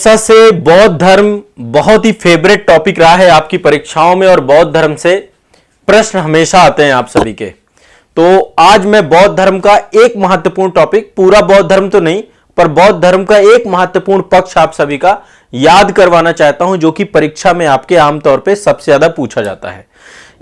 हमेशा से बौद्ध धर्म बहुत ही फेवरेट टॉपिक रहा है आपकी परीक्षाओं में और बौद्ध धर्म से प्रश्न हमेशा आते हैं आप सभी के। तो आज मैं बौद्ध धर्म का एक महत्वपूर्ण टॉपिक, पूरा बौद्ध धर्म तो नहीं पर बौद्ध धर्म का एक महत्वपूर्ण पक्ष आप सभी का याद करवाना चाहता हूं, जो कि परीक्षा में आपके आमतौर पे सबसे ज्यादा पूछा जाता है।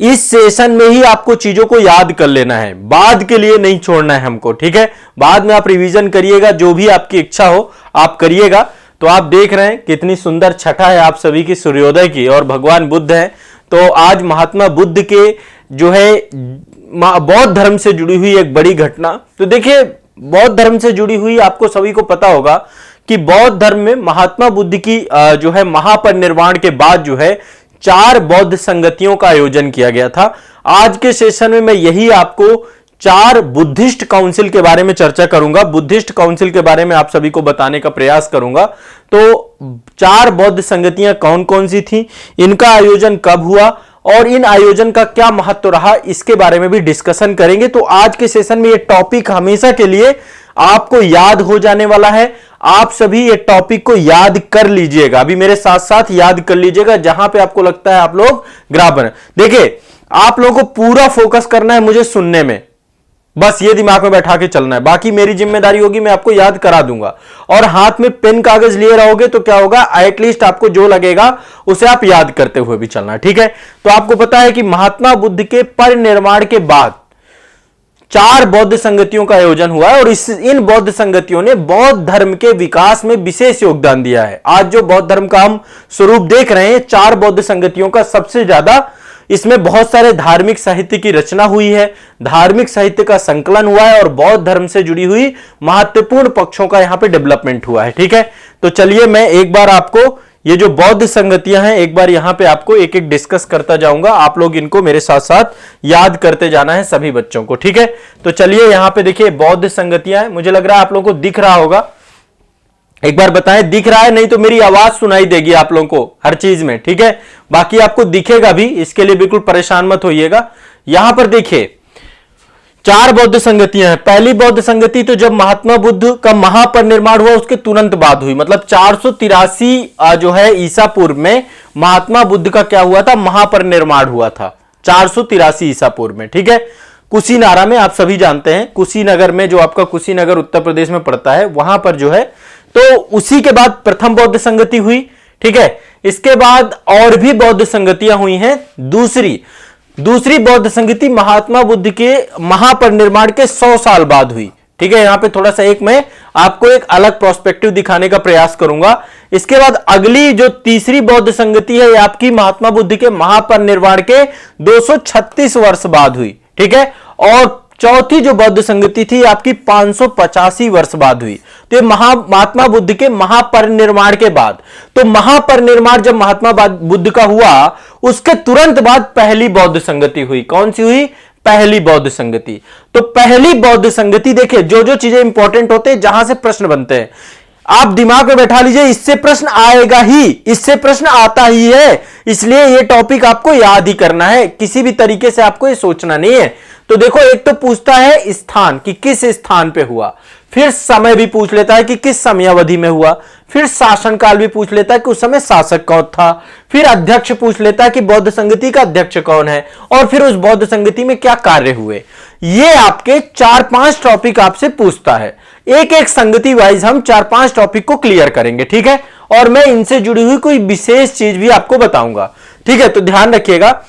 इस सेशन में ही आपको चीजों को याद कर लेना है, बाद के लिए नहीं छोड़ना है हमको, ठीक है। बाद में आप रिवीजन करिएगा, जो भी आपकी इच्छा हो आप करिएगा। तो आप देख रहे हैं कितनी सुंदर छठा है आप सभी की सूर्योदय की, और भगवान बुद्ध हैं। तो आज महात्मा बुद्ध के जो है बौद्ध धर्म से जुड़ी हुई एक बड़ी घटना। तो देखिए, बौद्ध धर्म से जुड़ी हुई आपको सभी को पता होगा कि बौद्ध धर्म में महात्मा बुद्ध की जो है महापरिनिर्वाण के बाद जो है 4 बौद्ध संगतियों का आयोजन किया गया था। आज के सेशन में मैं यही आपको 4 बुद्धिस्ट काउंसिल के बारे में चर्चा करूंगा, बुद्धिस्ट काउंसिल के बारे में आप सभी को बताने का प्रयास करूंगा। तो 4 बौद्ध संगतियां कौन कौन सी थी, इनका आयोजन कब हुआ और इन आयोजन का क्या महत्व रहा, इसके बारे में भी डिस्कशन करेंगे। तो आज के सेशन में ये टॉपिक हमेशा के लिए आपको याद हो जाने वाला है। आप सभी ये टॉपिक को याद कर लीजिएगा, अभी मेरे साथ साथ याद कर लीजिएगा। जहां पे आपको लगता है आप लोग ग्राफ बना, देखिए आप लोगों को पूरा फोकस करना है मुझे सुनने में, बस ये दिमाग में बैठा के चलना है। बाकी मेरी जिम्मेदारी होगी, मैं आपको याद करा दूंगा। और हाथ में पेन कागज लिए रहोगे तो क्या होगा, एटलीस्ट आपको जो लगेगा उसे आप याद करते हुए भी चलना है, ठीक है। तो आपको पता है कि महात्मा बुद्ध के परिनिर्वाण के बाद 4 बौद्ध संगतियों का आयोजन हुआ है, और इन बौद्ध संगतियों ने बौद्ध धर्म के विकास में विशेष योगदान दिया है। आज जो बौद्ध धर्म का हम स्वरूप देख रहे हैं, 4 बौद्ध संगतियों का सबसे ज्यादा इसमें बहुत सारे धार्मिक साहित्य की रचना हुई है, धार्मिक साहित्य का संकलन हुआ है, और बौद्ध धर्म से जुड़ी हुई महत्वपूर्ण पक्षों का यहां पे डेवलपमेंट हुआ है, ठीक है। तो चलिए मैं एक बार आपको ये जो बौद्ध संगतियां हैं एक बार यहां पे आपको एक एक डिस्कस करता जाऊंगा। आप लोग इनको मेरे साथ साथ याद करते जाना है सभी बच्चों को, ठीक है। तो चलिए यहां पे देखिए बौद्ध संगतियां हैं, मुझे लग रहा है आप लोगों को दिख रहा होगा, एक बार बताएं दिख रहा है, नहीं तो मेरी आवाज सुनाई देगी आप लोगों को हर चीज में, ठीक है। बाकी आपको दिखेगा भी, इसके लिए बिल्कुल परेशान मत होइएगा। यहां पर देखिए 4 बौद्ध संगतियां हैं। पहली बौद्ध संगति तो जब महात्मा बुद्ध का महापरिनिर्वाण हुआ उसके तुरंत बाद हुई, मतलब 483 जो है ईसा पूर्व में महात्मा बुद्ध का क्या हुआ था, महापरिनिर्वाण हुआ था 483 ईसा पूर्व में, ठीक है। कुशीनारा में, आप सभी जानते हैं कुशीनगर में, जो आपका कुशीनगर उत्तर प्रदेश में पड़ता है, वहां पर जो है, तो उसी के बाद प्रथम बौद्ध संगति हुई, ठीक है। इसके बाद और भी बौद्ध संगतियां हुई हैं। दूसरी बौद्ध संगति महात्मा बुद्ध के महापरिनिर्वाण के 100 साल बाद हुई, ठीक है। यहां पे थोड़ा सा एक मैं आपको एक अलग प्रोस्पेक्टिव दिखाने का प्रयास करूंगा। इसके बाद अगली जो तीसरी बौद्ध संगति है, आपकी महात्मा बुद्ध के महापरिनिर्वाण के 236 वर्ष बाद हुई, ठीक है। और चौथी जो बौद्ध संगति थी आपकी 585 वर्ष बाद हुई। तो ये महात्मा बुद्ध के महापरिनिर्वाण के बाद, तो महापरिनिर्वाण जब महात्मा बुद्ध का हुआ उसके तुरंत बाद पहली बौद्ध संगति हुई। कौन सी हुई, पहली बौद्ध संगति। तो पहली बौद्ध संगति, देखिए जो जो चीजें इंपॉर्टेंट होते हैं, जहां से प्रश्न बनते हैं, आप दिमाग में बैठा लीजिए, इससे प्रश्न आएगा ही, इससे प्रश्न आता ही है, इसलिए ये टॉपिक आपको याद ही करना है, किसी भी तरीके से आपको ये सोचना नहीं है। तो देखो, एक तो पूछता है स्थान कि किस स्थान पे हुआ, फिर समय भी पूछ लेता है कि किस समयावधि में हुआ, फिर शासनकाल भी पूछ लेता है कि उस समय शासक कौन था, फिर अध्यक्ष पूछ लेता है कि बौद्ध संगति का अध्यक्ष कौन है, और फिर उस बौद्ध संगति में क्या कार्य हुए। ये आपके 4-5 टॉपिक आपसे पूछता है। एक एक संगति वाइज हम 4-5 टॉपिक को क्लियर करेंगे, ठीक है। और मैं इनसे जुड़ी हुई कोई विशेष चीज भी आपको बताऊंगा, ठीक है। तो ध्यान रखिएगा,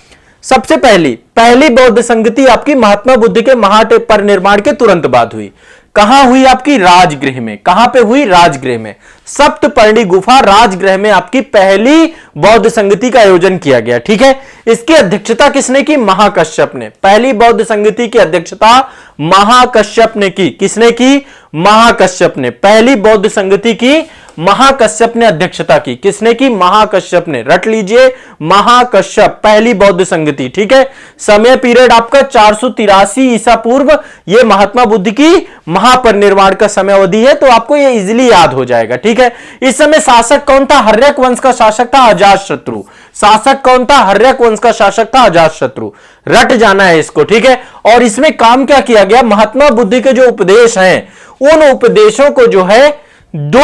सबसे पहली बौद्ध संगति आपकी महात्मा बुद्ध के महापरिनिर्वाण के तुरंत बाद हुई। कहां हुई, आपकी राजगृह में। कहां पे हुई, राजगृह में, सप्तपर्णी गुफा राजगृह में आपकी पहली बौद्ध संगति का आयोजन किया गया, ठीक है। इसकी अध्यक्षता किसने की, महाकश्यप ने। पहली बौद्ध संगति की अध्यक्षता महाकश्यप ने की। किसने की, महाकश्यप ने। पहली बौद्ध संगति की महाकश्यप ने अध्यक्षता की। किसने की, महाकश्यप ने। रट लीजिए, महाकश्यप, पहली बौद्ध संगति, ठीक है। समय पीरियड आपका 483 ईसा पूर्व, यह महात्मा बुद्ध की महापरिनिर्वाण का समय अवधि है, तो आपको यह इजीली याद हो जाएगा, ठीक है। इस समय शासक कौन था, हर्यक वंश का शासक था अजातशत्रु। शासक कौन था, हर्यक वंश का शासक था अजातशत्रु। रट जाना है इसको, ठीक है। और इसमें काम क्या किया गया, महात्मा बुद्ध के जो उपदेश हैं उन उपदेशों को जो है दो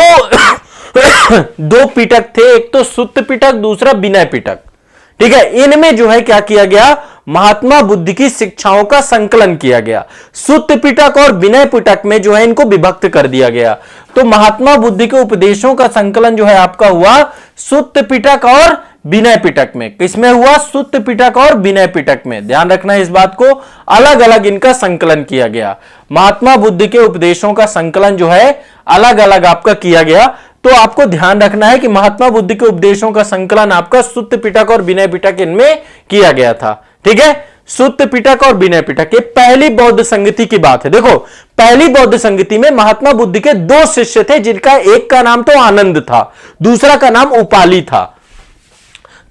दो पिटक थे, एक तो सुत्त पिटक, दूसरा विनय पिटक। ठीक है, इनमें जो है क्या किया गया, महात्मा बुद्ध की शिक्षाओं का संकलन किया गया। सुत्त पिटक और विनय पिटक में जो है इनको विभक्त कर दिया गया। तो महात्मा बुद्ध के उपदेशों का संकलन जो है आपका हुआ सुत्त पिटक और विनय पिटक में। किसमें हुआ, सुत्त पिटक और विनय पिटक में। ध्यान रखना है इस बात को, अलग अलग इनका संकलन किया गया। महात्मा बुद्ध के उपदेशों का संकलन जो है अलग अलग आपका किया गया। तो आपको ध्यान रखना है कि महात्मा बुद्ध के उपदेशों का संकलन आपका सुत्त पिटक और विनय पिटक इनमें किया गया था। ठीक है, सुत्त पिटक और विनय पिटक, ये पहली बौद्ध संगति की बात है। देखो, पहली बौद्ध संगति में महात्मा बुद्ध के दो शिष्य थे, जिनका एक का नाम तो आनंद था, दूसरा का नाम उपाली था।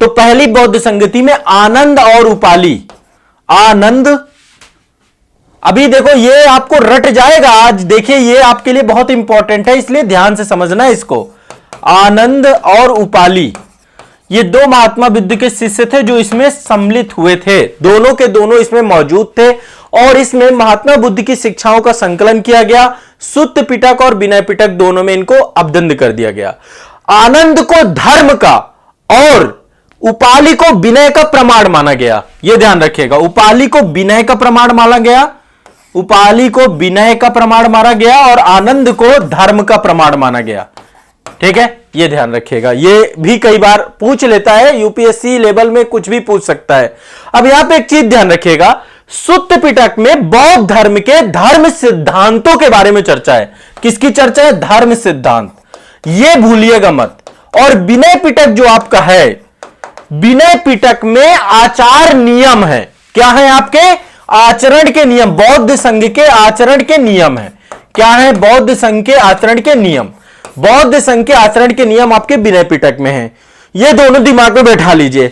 तो पहली बौद्ध संगति में आनंद और उपाली, आनंद, अभी देखो ये आपको रट जाएगा आज, देखिए ये आपके लिए बहुत इंपॉर्टेंट है, इसलिए ध्यान से समझना है इसको। आनंद और उपाली ये दो महात्मा बुद्ध के शिष्य थे जो इसमें सम्मिलित हुए थे, दोनों के दोनों इसमें मौजूद थे और इसमें महात्मा बुद्ध की शिक्षाओं का संकलन किया गया। सुत्त पिटक और विनय पिटक दोनों में इनको अबदंद कर दिया गया। आनंद को धर्म का और उपाली को विनय का प्रमाण माना गया, यह ध्यान रखिएगा। उपाली को विनय का प्रमाण माना गया, उपाली को विनय का प्रमाण माना गया और आनंद को धर्म का प्रमाण माना गया। ठीक है, यह ध्यान रखिएगा, यह भी कई बार पूछ लेता है, यूपीएससी लेवल में कुछ भी पूछ सकता है। अब यहां पे एक चीज ध्यान रखिएगा, सुत्त पिटक में बौद्ध धर्म के धर्म सिद्धांतों के बारे में चर्चा है। किसकी चर्चा है, धर्म सिद्धांत, यह भूलिएगा मत। और विनय पिटक जो आपका है, विनय पिटक में आचार नियम है। क्या है आपके, आचरण के नियम, बौद्ध संघ के आचरण के नियम है। क्या है, बौद्ध संघ के आचरण के नियम, बौद्ध संघ के आचरण के नियम आपके विनय पिटक में हैं। ये दोनों दिमाग में बैठा लीजिए।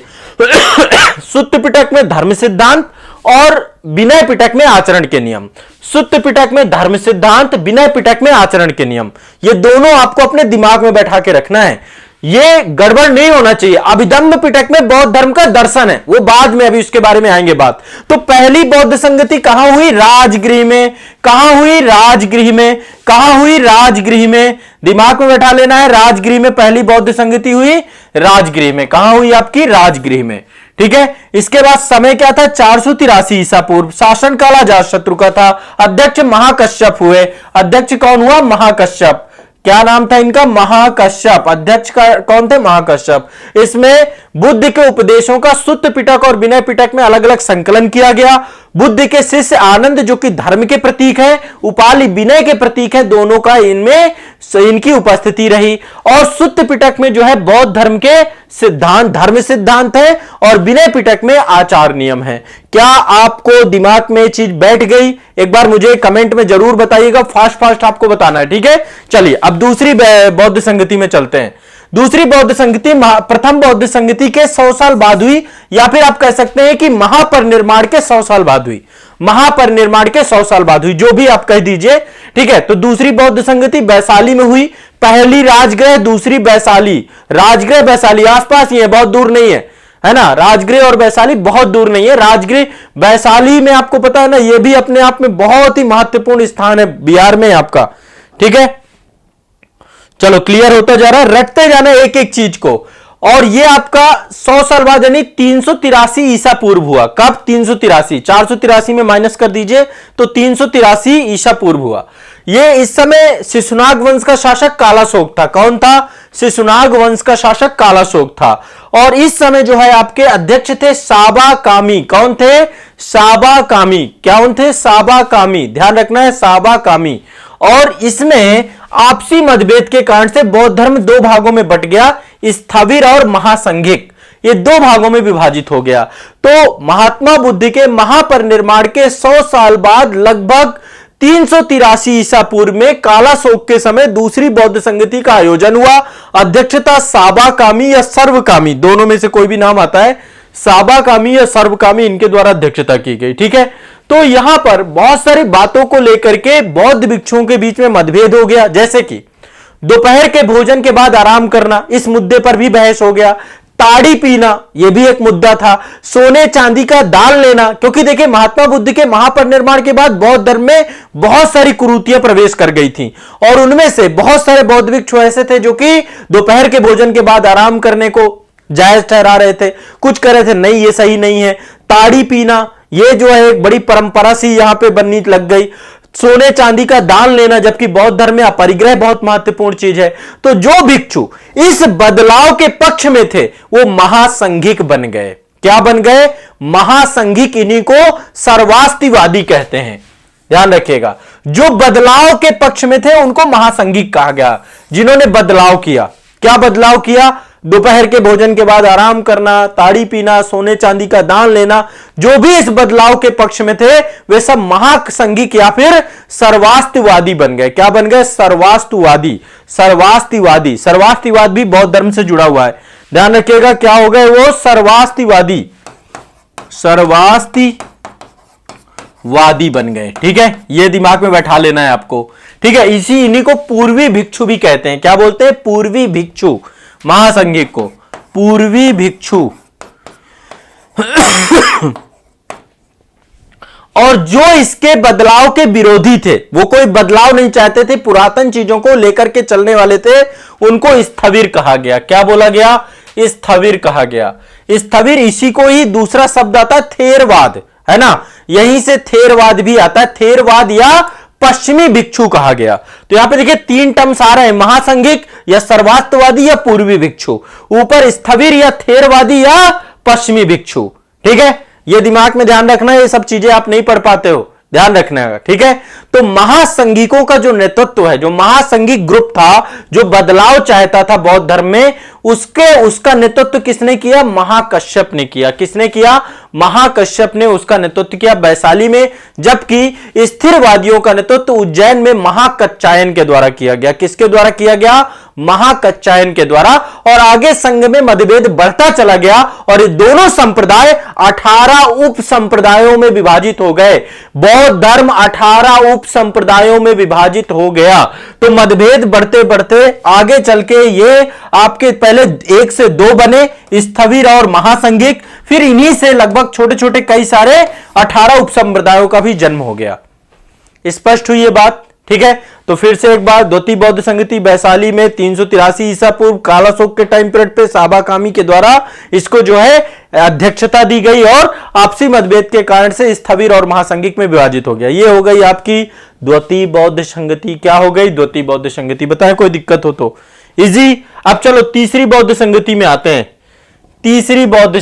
सुत्त पिटक में धर्म सिद्धांत और विनय पिटक में आचरण के नियम। सुत्त पिटक में धर्म सिद्धांत, विनय पिटक में आचरण के नियम, ये दोनों आपको अपने दिमाग में बैठा के रखना है, ये गड़बड़ नहीं होना चाहिए। अभिधम्म पिटक में बौद्ध धर्म का दर्शन है, वो बाद में, अभी उसके बारे में आएंगे बात। तो पहली बौद्ध संगति कहां हुई, राजगृह में। कहां हुई, राजगृह में। कहां हुई, राजगृह में। दिमाग में बैठा लेना है, राजगृह में पहली बौद्ध संगति हुई, राजगृह में। कहां हुई आपकी, राजगृह में। ठीक है, इसके बाद समय क्या था, 483 ईसा पूर्व। शासन काल अजातशत्रु का था। अध्यक्ष महाकश्यप हुए। अध्यक्ष कौन हुआ, महाकश्यप। क्या नाम था इनका, महाकश्यप। अध्यक्ष का कौन थे, महाकश्यप। इसमें बुद्ध के उपदेशों का सुत्त पिटक और विनय पिटक में अलग अलग संकलन किया गया। बुद्ध के शिष्य आनंद जो कि धर्म के प्रतीक है, उपाली विनय के प्रतीक है, दोनों का इनमें इनकी उपस्थिति रही। और सुत्त पिटक में जो है बौद्ध धर्म के सिद्धांत, धर्म सिद्धांत है, और विनय पिटक में आचार नियम है। क्या आपको दिमाग में चीज बैठ गई, एक बार मुझे कमेंट में जरूर बताइएगा, फास्ट फास्ट आपको बताना है। ठीक है, चलिए अब दूसरी बौद्ध संगति में चलते हैं। दूसरी बौद्ध संगति प्रथम बौद्ध संगति के 100 साल बाद हुई, या फिर आप कह सकते हैं कि महापरिनिर्वाण के 100 साल बाद हुई। महापरिनिर्वाण के 100 साल बाद हुई, जो भी आप कह दीजिए। ठीक है, तो दूसरी बौद्ध संगति वैशाली में हुई। पहली राजगृह, दूसरी वैशाली। राजगृह वैशाली आसपास ही है, बहुत दूर नहीं है ना। राजगृह और वैशाली बहुत दूर नहीं है। राजगृह वैशाली में आपको पता है ना, यह भी अपने आप में बहुत ही महत्वपूर्ण स्थान है बिहार में आपका। ठीक है, चलो क्लियर होता जा रहा है, रटते जाना एक एक चीज को। और ये आपका 100 साल बाद यानी 383 ईसा पूर्व हुआ। कब, 383, 483 में माइनस कर दीजिए तो 383 ईसा पूर्व हुआ। ये इस समय शिशुनाग वंश का शासक कालाशोक था। कौन था, शिशुनाग वंश का शासक कालाशोक था। और इस समय जो है आपके अध्यक्ष थे साबा कामी। कौन थे, साबा कामी। कौन थे, साबा कामी। ध्यान रखना है, साबा कामी। और इसमें आपसी मतभेद के कारण से बौद्ध धर्म दो भागों में बट गया, स्थविर और महासंघिक। ये दो भागों में विभाजित हो गया। तो महात्मा बुद्ध के महापरिनिर्वाण के 100 साल बाद लगभग 383 ईसा पूर्व में कालाशोक के समय दूसरी बौद्ध संगति का आयोजन हुआ। अध्यक्षता साबा कामी या सर्वकामी, दोनों में से कोई भी नाम आता है, साबा कामी या सर्वकामी, इनके द्वारा अध्यक्षता की गई। ठीक है, तो यहां पर बहुत सारी बातों को लेकर के बौद्ध भिक्षुओं के बीच में मतभेद हो गया। जैसे कि दोपहर के भोजन के बाद आराम करना, इस मुद्दे पर भी बहस हो गया। ताड़ी पीना यह भी एक मुद्दा था, सोने चांदी का दान लेना, क्योंकि देखिए महात्मा बुद्ध के महापरिनिर्वाण के बाद बौद्ध धर्म में बहुत सारी कुरीतियां प्रवेश कर गई थी और उनमें से बहुत सारे बौद्ध भिक्षु ऐसे थे जो कि दोपहर के भोजन के बाद आराम करने को जायज ठहरा रहे थे, कुछ कह रहे थे नहीं ये सही नहीं है। ताड़ी पीना ये जो है एक बड़ी परंपरा सी यहां पे बननी लग गई। सोने चांदी का दान लेना, जबकि बौद्ध धर्म में अपरिग्रह बहुत महत्वपूर्ण चीज है। तो जो भिक्षु इस बदलाव के पक्ष में थे वो महासंघिक बन गए। क्या बन गए? महासंघिक। इन्हीं को सर्वास्तिवादी कहते हैं, ध्यान रखिएगा। जो बदलाव के पक्ष में थे उनको महासंघिक कहा गया। जिन्होंने बदलाव किया, क्या बदलाव किया? दोपहर के भोजन के बाद आराम करना, ताड़ी पीना, सोने चांदी का दान लेना, जो भी इस बदलाव के पक्ष में थे वे सब महासंघिक या फिर सर्वास्तिवादी बन गए। क्या बन गए? सर्वास्तिवादी। सर्वास्तिवादी, सर्वास्तिवाद भी बौद्ध धर्म से जुड़ा हुआ है, ध्यान रखिएगा। क्या हो गए वो? सर्वास्तिवादी, सर्वास्तिवादी बन गए। ठीक है, ये दिमाग में बैठा लेना है आपको। ठीक है, इन्हीं को पूर्वी भिक्षु भी कहते हैं। क्या बोलते हैं? पूर्वी भिक्षु। महासंघिक को पूर्वी भिक्षु। और जो इसके बदलाव के विरोधी थे, वो कोई बदलाव नहीं चाहते थे, पुरातन चीजों को लेकर के चलने वाले थे, उनको स्थविर कहा गया। क्या बोला गया? स्थविर कहा गया। स्थविर, इसी को ही दूसरा शब्द आता है थेरवाद, है ना? यहीं से थेरवाद भी आता है, थेरवाद या पश्चिमी भिक्षु कहा गया। तो यहां पे देखिए तीन टर्म्स आ रहे हैं, महासंघिक या सर्वास्तिवादी या पूर्वी भिक्षु। ऊपर स्थविर या थेरवादी या पश्चिमी भिक्षु। ठीक है, ये दिमाग में ध्यान रखना है, ये सब चीजें आप नहीं पढ़ पाते हो, ध्यान रखना है। ठीक है, तो महासंघिकों का जो नेतृत्व है, जो महासंघिक ग्रुप था, जो बदलाव चाहता था बौद्ध धर्म में, उसका नेतृत्व किसने किया? महाकश्यप ने किया। किसने किया? महाकश्यप ने उसका नेतृत्व किया वैशाली में। जबकि स्थिरवादियों का नेतृत्व उज्जैन में महाकच्चायन के द्वारा किया गया। किसके द्वारा किया गया? महाकच्चायन के द्वारा। और आगे संघ में मतभेद बढ़ता चला गया और ये दोनों संप्रदाय 18 उप संप्रदायों में विभाजित हो गए। बौद्ध धर्म 18 उप संप्रदायों में विभाजित हो गया। तो मतभेद बढ़ते बढ़ते आगे चल के ये आपके पहले 1 से 2 बने, स्थविर और महासंघिक। फिर इन्हीं से लगभग छोटे छोटे कई सारे 18 उपसंप्रदायों का भी जन्म हो गया। स्पष्ट हुई ये बात? ठीक है, तो फिर से एक बार, द्वितीय बौद्ध संगति वैशाली में 383 ईसा पूर्व काला शोक के टाइम पीरियड पे साबा कामी के द्वारा इसको जो है अध्यक्षता दी गई और आपसी मतभेद के कारण से स्थविर और महासंघिक में विभाजित हो गया। ये हो गई आपकी द्वितीय बौद्ध संगति। क्या हो गई? द्वितीय बौद्ध संगति। बताएं कोई दिक्कत हो तो। इजी। अब चलो तीसरी बौद्ध संगति में आते हैं। तीसरी बौद्ध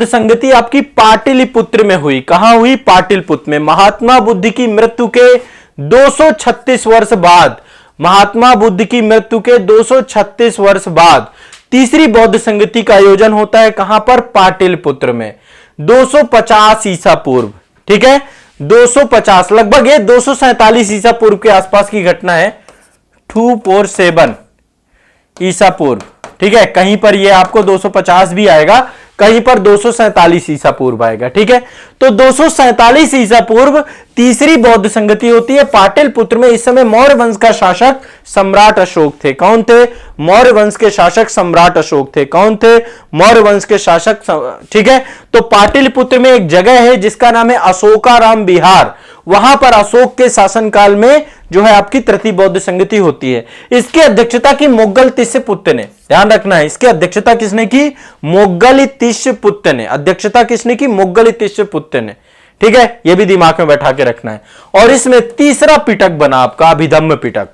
संगति आपकी पाटलिपुत्र में हुई। कहां हुई? पाटलिपुत्र में। महात्मा बुद्ध की मृत्यु के 236 वर्ष बाद, महात्मा बुद्ध की मृत्यु के 236 वर्ष बाद तीसरी बौद्ध संगति का आयोजन होता है। कहां पर? पाटलिपुत्र में। 250 ईसा पूर्व। ठीक है, 250, लगभग ये 247 ईसा पूर्व के आसपास की घटना है। 247 ईसा पूर्व। ठीक है, कहीं पर ये आपको 250 भी आएगा, कहीं पर 247 ईसा पूर्व आएगा। ठीक है, तो 247 ईसा पूर्व तीसरी बौद्ध संगति होती है पाटलिपुत्र में। इस समय मौर्य वंश का शासक सम्राट अशोक थे। कौन थे? मौर्य वंश के शासक सम्राट अशोक थे। कौन थे? मौर्य वंश के शासक। ठीक है, तो पाटलिपुत्र में एक जगह है जिसका नाम है अशोकाराम विहार। वहां पर अशोक के शासनकाल में जो है आपकी तृतीय बौद्ध संगति होती है। इसकी अध्यक्षता की मोगलतिस्सपुत्र ने। ध्यान रखना है, इसकी अध्यक्षता किसने की? मोगलतिस्सपुत्र ने। अध्यक्षता किसने की? मोगलतिस्सपुत्र ने। ठीक है, यह भी दिमाग में बैठा के रखना है। और इसमें तीसरा पिटक बना आपका अभिधम्म पिटक।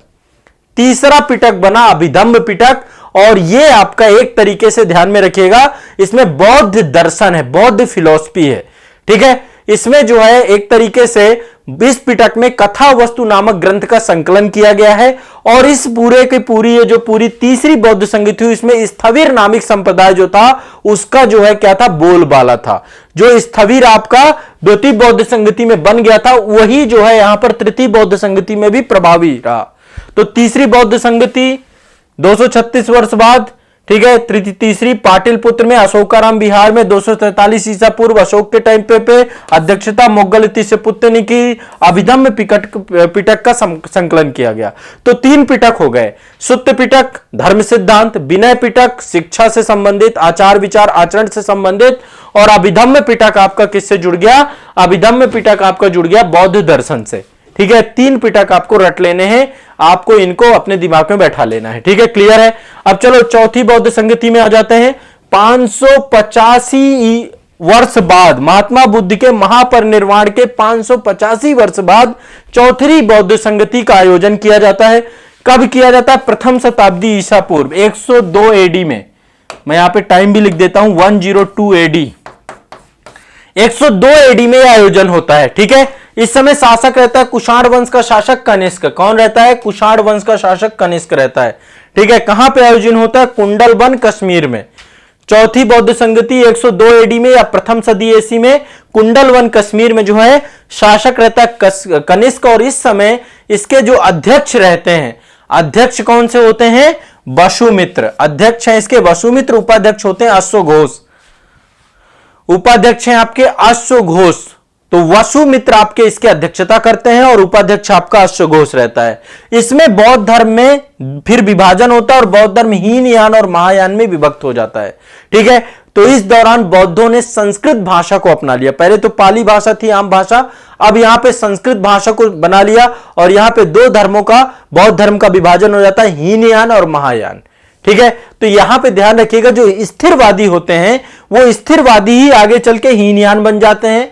तीसरा पिटक बना अभिधम्म पिटक। और यह आपका एक तरीके से ध्यान में रखिएगा, इसमें बौद्ध दर्शन है, बौद्ध फिलॉसफी है। ठीक है, इसमें जो है एक तरीके से इस पिटक में कथा वस्तु नामक ग्रंथ का संकलन किया गया है। और इस पूरे की पूरी ये जो पूरी तीसरी बौद्ध संगति हुई, इसमें स्थविर नामक संप्रदाय जो था उसका जो है क्या था? बोलबाला था। जो स्थविर आपका द्वितीय बौद्ध संगति में बन गया था वही जो है यहां पर तृतीय बौद्ध संगति में भी प्रभावी रहा। तो तीसरी बौद्ध संगति 236 वर्ष बाद ठीक है। तीसरी पाटिलपुत्र में अशोकाराम बिहार में 243 ईसा पूर्व अशोक के टाइम पे अध्यक्षता मुगल तिस्सपुत्र ने की। अभिधम्म पिटक का संकलन किया गया। तो 3 पिटक हो गए, सुत्त पिटक धर्म सिद्धांत, विनय पिटक शिक्षा से संबंधित, आचार विचार आचरण से संबंधित, और अभिधम्म पिटक आपका किससे जुड़ गया? अभिधम्म पिटक आपका जुड़ गया बौद्ध दर्शन से। ठीक है, 3 पिटक आपको रट लेने हैं, आपको इनको अपने दिमाग में बैठा लेना है। ठीक है, क्लियर है। अब चलो चौथी बौद्ध संगति में आ जाते हैं। 585 वर्ष बाद, महात्मा बुद्ध के महापरिनिर्वाण के 585 वर्ष बाद चौथी बौद्ध संगति का आयोजन किया जाता है। कब किया जाता है? प्रथम शताब्दी ईसा पूर्व 102 एडी में। मैं यहां पे टाइम भी लिख देता हूं, 102 एडी, 102 एडी में यह आयोजन होता है। ठीक है, इस समय शासक रहता है कुषाण वंश का शासक कनिष्क। कौन रहता है? कुषाण वंश का शासक कनिष्क रहता है। ठीक है, कहां पे आयोजन होता है? कुंडलवन कश्मीर में। चौथी बौद्ध संगति 102 एडी में या प्रथम सदी एसी में कुंडलवन कश्मीर में जो है शासक रहता है कनिष्क, और इस समय इसके जो अध्यक्ष रहते हैं, अध्यक्ष कौन से होते हैं? वसुमित्र अध्यक्ष है इसके, वसुमित्र। उपाध्यक्ष होते हैं अश्वघोष, उपाध्यक्ष हैं आपके अश्वघोष। तो वसुमित्र आपके इसके अध्यक्षता करते हैं और उपाध्यक्ष आपका अश्वघोष रहता है। इसमें बौद्ध धर्म में फिर विभाजन होता है और बौद्ध धर्म हीनयान और महायान में विभक्त हो जाता है। ठीक है, तो इस दौरान बौद्धों ने संस्कृत भाषा को अपना लिया। पहले तो पाली भाषा थी आम भाषा, अब यहां पे संस्कृत भाषा को बना लिया और यहां पे 2 धर्मों का, बौद्ध धर्म का विभाजन हो जाता है, हीनयान और महायान। ठीक है, तो यहां पे ध्यान रखिएगा, जो स्थिरवादी होते हैं वो स्थिरवादी ही आगे चल के हीनयान बन जाते हैं।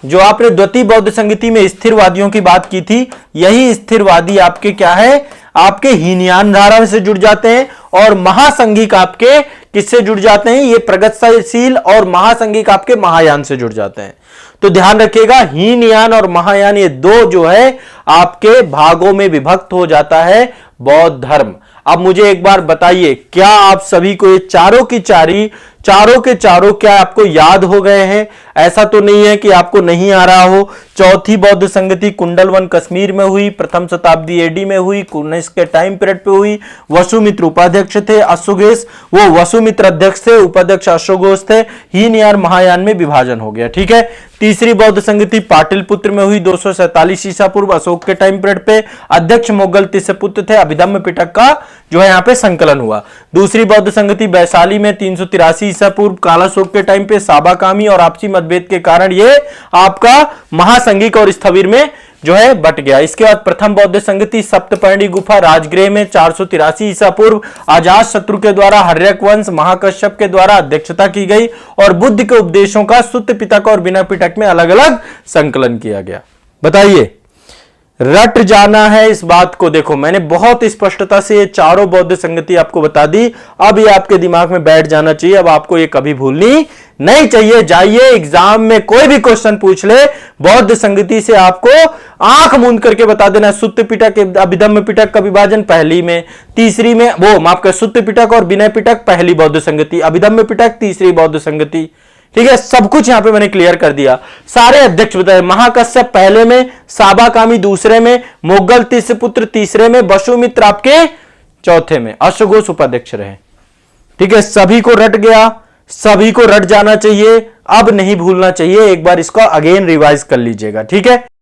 जो आपने द्वितीय बौद्ध संगति में स्थिरवादियों की बात की थी, यही स्थिरवादी आपके क्या है? आपके हीनयान धारा से जुड़ जाते हैं। और महासंघिक आपके किससे जुड़ जाते हैं? ये प्रगतिशील और महासंघिक आपके महायान से जुड़ जाते हैं। तो ध्यान रखिएगा, हीनयान और महायान ये 2 जो है आपके भागों में विभक्त हो जाता है बौद्ध धर्म। अब मुझे एक बार बताइए, क्या आप सभी को ये चारों के चारों क्या आपको याद हो गए हैं? ऐसा तो नहीं है कि आपको नहीं आ रहा हो। चौथी बौद्ध संगति कुंडलवन कश्मीर में हुई, प्रथम शताब्दी एडी में हुई, कनिष्क के टाइम पीरियड पे हुई। वसुमित्र उपाध्यक्ष थे, अश्वघोष वो वसुमित्र अध्यक्ष थे, उपाध्यक्ष अश्वघोष थे। हीनयान महायान में विभाजन हो गया। ठीक है, तीसरी बौद्ध संगति पाटिलपुत्र में हुई 247 ईसा पूर्व अशोक के टाइम पीरियड पे। अध्यक्ष मुगल तिस्सपुत्र थे। अभिधम्म पिटक का जो है यहाँ पे संकलन हुआ। दूसरी बौद्ध संगति वैशाली में 383 ईसा पूर्व कालाशोक के टाइम पे साबाकामी और आपसी मतभेद के कारण ये आपका महासंघिक और स्थविर में जो है बट गया। इसके बाद प्रथम बौद्ध संगति सप्तपर्णी गुफा राजगृह में 483 ईसा पूर्व अजात शत्रु के द्वारा हर्यक वंश महाकश्यप के द्वारा अध्यक्षता की गई और बुद्ध के उपदेशों का सुत्त पिटक और विनय पिटक में अलग अलग संकलन किया गया। बताइए, रट जाना है इस बात को। देखो, मैंने बहुत स्पष्टता से ये चारों बौद्ध संगति आपको बता दी। अब ये आपके दिमाग में बैठ जाना चाहिए, अब आपको ये कभी भूलनी नहीं चाहिए। जाइए एग्जाम में कोई भी क्वेश्चन पूछ ले, बौद्ध संगति से आपको आंख मूंद करके बता देना। सुत्त पिटक अभिधम्म पिटक का विभाजन पहली में, तीसरी में वो माफ कर, सुत्त पिटक और विनय पिटक पहली बौद्ध संगति, अभिधम्म पिटक तीसरी बौद्ध संगति। ठीक है, सब कुछ यहां पे मैंने क्लियर कर दिया। सारे अध्यक्ष बताए, महाकश्यप पहले में, साबाकामी दूसरे में, मुगल तिस्सपुत्र तीसरे में, वसुमित्र आपके चौथे में, अश्वघोष उपाध्यक्ष रहे। ठीक है, सभी को रट गया, सभी को रट जाना चाहिए, अब नहीं भूलना चाहिए। एक बार इसको अगेन रिवाइज कर लीजिएगा। ठीक है।